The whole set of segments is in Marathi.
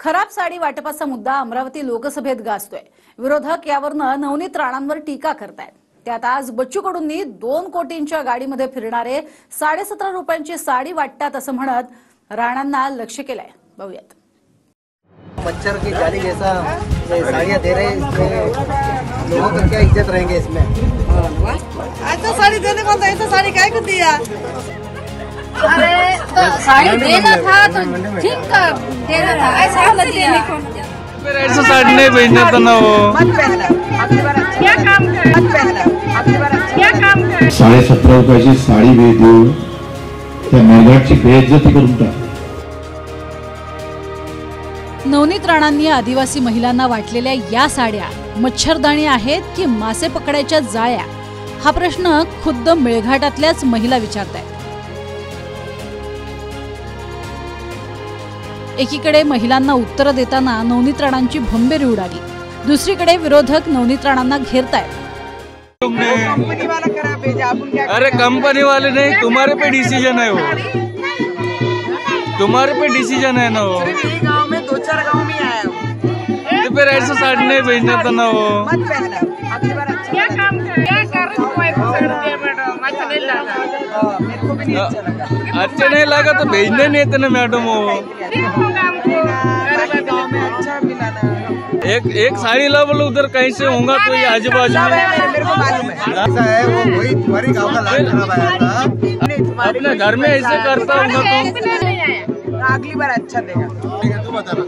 खराब साडी वाटपाचा मुद्दा अमरावती लोकसभेत गाजतोय। विरोधक यावरनं नवनीत राणांवर टीका करतायत। त्यात आज बच्चू कडूंनी 2 कोटींच्या गाडीमध्ये फिरणारे 17.5 रुपयांची साडी वाटतात असं म्हणत राणांना लक्ष्य केलंय। बघूयात। मच्छर की जाली जैसा साड़ियाँ दे रहे हैं, लोगों की क्या इज्जत रहेंगे इसमें। ऐसा साड़ी देने को ऐसा साड़ी काय को दिया? अरे तो साड़ी देना था तो ठीक का देना था, ऐसा नहीं देने को। फिर ऐसा साड़ी नहीं भेजना था ना वो। मत पहनना, अगली बार क्या काम कर? मत पहनना, अगली बार क्या काम कर? 17.5 रुपयाची साडी देऊन त्या मेळघाटची बेइज्जती करून टाक। नवनीत राणांनी आदिवासी महिलांना वाटलेल्या या साड्या मच्छरदाणी आहेत की मासे पकडायच्या जाळ्या, हा प्रश्न खुद्द मेळघाटातल्याच महिला विचारतायत। एकीकडे महिलांना उत्तर देताना नवनीत राणांची भंबेरी उडाली, दुसरीकडे विरोधक नवनीत राणांना घेरतायत। कंपनी वाला करा भेजा, अपन क्या? अरे कंपनी वाले नहीं, तुम्हारे पे डिसीजन है वो, तुम्हारे पे डिसीजन है ना वो। गाँव में 2-4 गाँव में आया हूँ। तो फिर ऐसा साड़ी नहीं भेजना था ना वो। मत पहनना, अगली बार क्या काम कर? क्या कर रही हो? ऐसा कर दिया मैडम, अच्छा नहीं लगा। मेरे को भी नहीं अच्छा लगा। अच्छा नहीं लगा तो भेजने नहीं थे ना मैडम वो। गाँव में अच्छा मिला ना। एक साड़ी ला बोलो उधर कहीं से होगा तो ये आजू बाजू में। मेरे को मालूम है। ऐसा है वो, वही तुम्हारी गाँव का लाल खराब आया था। अपने घर में ऐसे करता होगा तो अगली बार अच्छा देगा।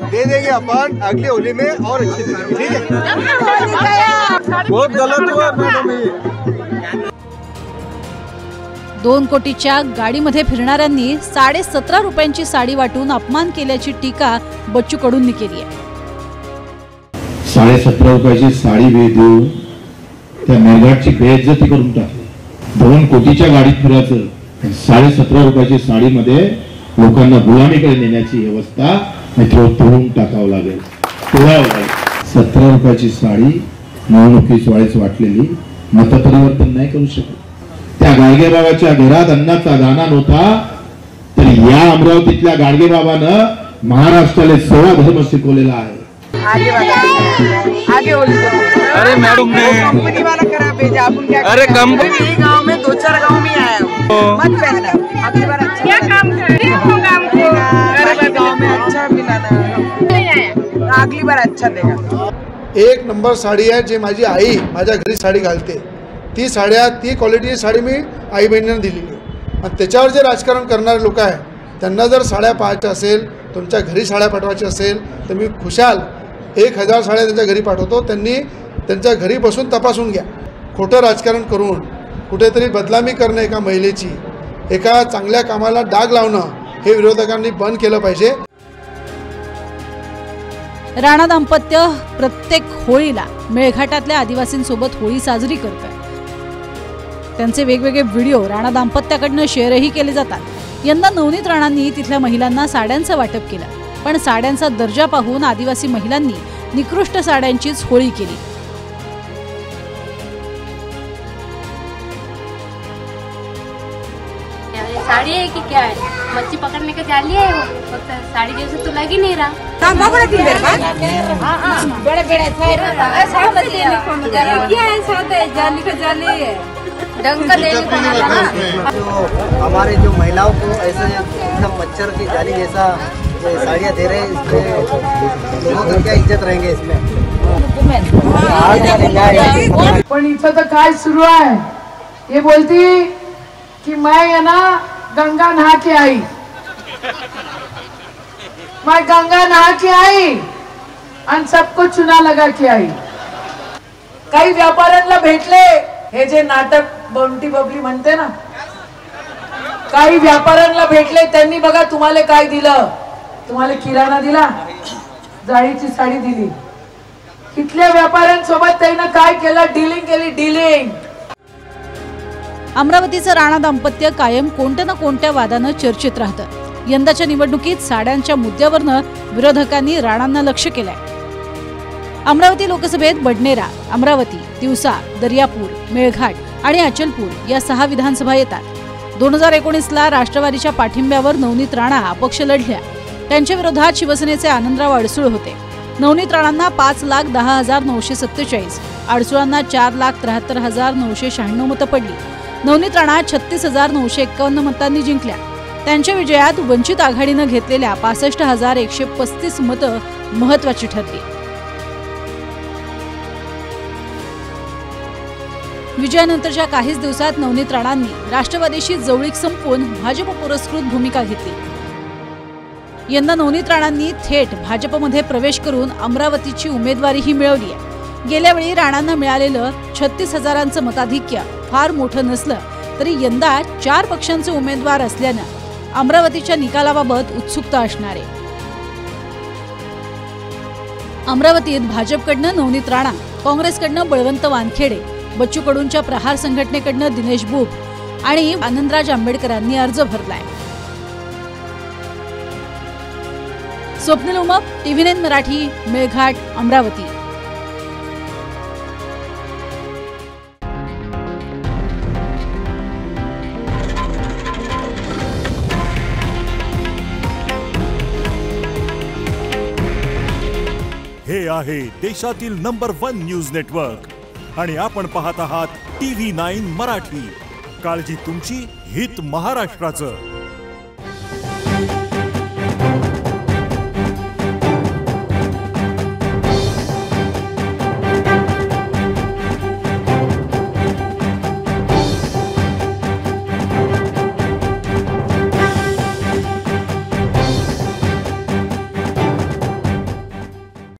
दे देंगे अपन अगली होली में और अच्छी देंगे, ठीक है। बहुत गलत हुआ मैडम ये। 2 कोटीच्या गाडीमध्ये फिरणाऱ्यांनी 17.5 रुपयांची साडी वाटून अपमान केल्याची टीका बच्चू कडूंनी केली आहे। 17.5 रुपयाची साडी देऊन त्या मेळघाटची बेइज्जती करून टाक। 2 कोटीच्या गाडीत फिरायचं, 17.5 रुपयाची साडीमध्ये लोकांना गुलामीकडे नेण्याची व्यवस्था मित्र तोडून टाकावं लागेल, तोडावं लागेल। 17 रुपयाची साडी निवडणुकीच वेळेस वाटलेली मतपरिवर्तन नाही करू शकत। त्या गाडगेबाबाच्या घरात अन्नाचा दाना नव्हता, तर या अमरावतीतल्या गाडगेबाबानं महाराष्ट्राला 16 धर्म शिकवलेला आहे। आगे होली। अरे मैडम ने कंपनी वाला करा भेजा, अपन क्या? अरे कंपनी गाँव में 2-4 गाँव में आया हूँ। मत पहनना, अगली बार क्या काम कर? गाँव में अच्छा मिला ना। अगली बार अच्छा देगा। एक नंबर साडी आहे, जे माझी आई माझ्या घरी साडी घालते, ती साड्या ती क्वालिटीची साडी मी आई बहिणींना दिलेली आहे। आणि त्याच्यावर जे राजकारण करणारे लोक आहे, त्यांना जर साड्या पाहायच्या असेल, तुमच्या घरी साड्या पाठवायच्या असेल, तर मी खुशाल 1000 साड्या त्यांच्या घरी पाठवतो। त्यांनी त्यांच्या घरी बसून तपासून घ्या। खोटं राजकारण करून कुठेतरी बदनामी करणं एका महिलेची, एका चांगल्या कामाला डाग लावणं, हे विरोधकांनी बंद केलं पाहिजे। राणा दाम्पत्य प्रत्येक होळीला मेळघाटातल्या आदिवासींसोबत होळी साजरी करतात। त्यांचे वेगवेगळे व्हिडिओ राणा दाम्पत्याकडनं शेअरही केले जातात। यंदा नवनीत राणांनी तिथल्या महिलांना साड्यांचं वाटप केलं, पण साड्यांचा दर्जा पाहून आदिवासी महिलांनी निकृष्ट साड्यांचीच होळी केली। साड़ी है कि क्या है? मच्छी पकड़ने का जाली है वो, फक्त साड़ी जैसे तो लग ही नहीं रहा। बड़े बड़े ऐसा होता है, क्या ऐसा होता है? जाली का जाली है, ढंग का देने को ना लगा। जो हमारे जो महिलाओं को ऐसे एकदम मच्छर की जाली जैसा साड़ियाँ दे रहे हैं, इसमें लोगों की क्या इज्जत रहेंगे इसमें। पण इथं तर काय सुरू आहे? ये बोलती कि मैं है ना गंगा नहा के आई, मैं गंगा नहा के आई आणि सबको चुना लगा के आई। काही व्यापाऱ्यांना भेटले, हे जे नाटक बमटी बबली म्हणते ना, काही व्यापाऱ्यांना भेटले, त्यांनी बघा तुम्हाला काय दिलं? तुम्हाला किराणा दिला, जाळीची साडी दिली। इथल्या व्यापाऱ्यांसोबत त्यांना काय केलं? डीलिंग केली, डीलिंग। अमरावतीचं राणा दाम्पत्य कायम कोणत्या ना कोणत्या वादानं चर्चेत राहतं। यंदाच्या निवडणुकीत साड्यांच्या मुद्द्यावरनं विरोधकांनी राणांना लक्ष्य केलंय। अमरावती लोकसभेत बडनेरा, अमरावती, तिवसा, दर्यापूर, मेळघाट आणि अचलपूर या 6 विधानसभा येतात। 2019ला राष्ट्रवादीच्या पाठिंब्यावर नवनीत राणा अपक्ष लढल्या, त्यांच्या विरोधात शिवसेनेचे आनंदराव अडसूळ होते. नवनीत राणांना 5,10,947, अडसूळांना 4,73,996 मतं पडली. नवनीत राणा 36,951 मतांनी जिंकल्या. त्यांच्या विजयात वंचित आघाडीनं घेतलेल्या 65,135 मतं महत्वाची ठरली. विजयानंतरच्या काहीच दिवसात नवनीत राणांनी राष्ट्रवादीशी जवळीक संपवून भाजप पुरस्कृत भूमिका घेतली. यंदा नवनीत राणांनी थेट भाजपमध्ये प्रवेश करून अमरावतीची उमेदवारीही मिळवली आहे. गेल्या वेळी राणांना मिळालेलं 36,000चं मताधिक्य फार मोठं नसलं तरी यंदा 4 पक्षांचे उमेदवार असल्यानं अमरावतीच्या निकालाबाबत उत्सुकता असणार आहे. अमरावतीत भाजपकडनं नवनीत राणा, काँग्रेसकडनं बळवंत वानखेडे, बच्चू कडूंच्या प्रहार संघटनेकडनं दिनेश बुब आणि आनंदराज आंबेडकरांनी अर्ज भरलाय. स्वप्नील उमप, TV9 मराठी, मेळघाट, अमरावती. हे आहे देशातील नंबर 1 न्यूज नेटवर्क आणि आपण पाहत आहात TV9 मराठी. काळजी तुमची, हित महाराष्ट्राचं.